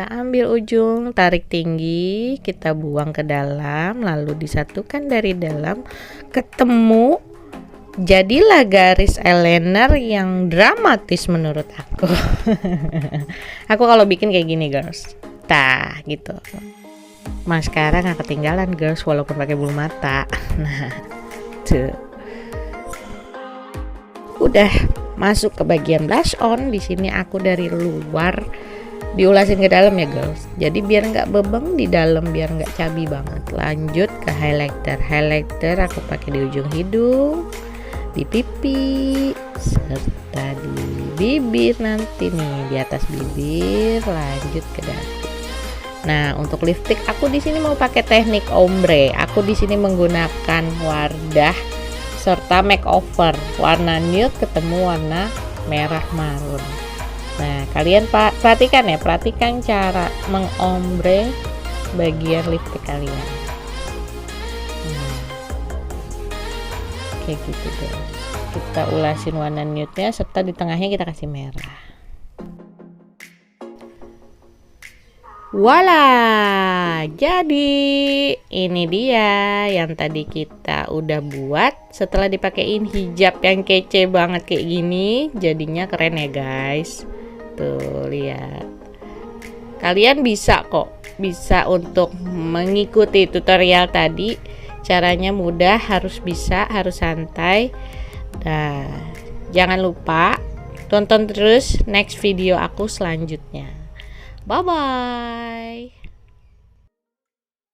ambil ujung, tarik tinggi, kita buang ke dalam, lalu disatukan dari dalam, ketemu, jadilah garis eyeliner yang dramatis menurut aku. Aku kalau bikin kayak gini girls, tah gitu. Maskara nggak ketinggalan girls, walaupun pakai bulu mata. Nah, tuh. Udah masuk ke bagian blush on. Di sini aku dari luar diulasin ke dalam ya girls. Jadi biar nggak bebeng di dalam, biar nggak cabi banget. Lanjut ke highlighter. Highlighter aku pakai di ujung hidung, di pipi, serta di bibir nanti nih, di atas bibir. Lanjut ke dagu. Nah, untuk lipstick aku di sini mau pakai teknik ombre. Aku di sini menggunakan Wardah serta makeover warna nude ketemu warna merah marun. Nah, kalian perhatikan ya, perhatikan cara mengombre bagian lipstick kalian. Kayak gitu guys. Kita ulasin warna nude-nya serta di tengahnya kita kasih merah. Voila, jadi ini dia yang tadi kita udah buat. Setelah dipakein hijab yang kece banget kayak gini, jadinya keren ya guys. Tuh lihat, kalian bisa kok, bisa untuk mengikuti tutorial tadi. Caranya mudah, harus bisa, harus santai. Nah, jangan lupa tonton terus next video aku selanjutnya. Bye bye.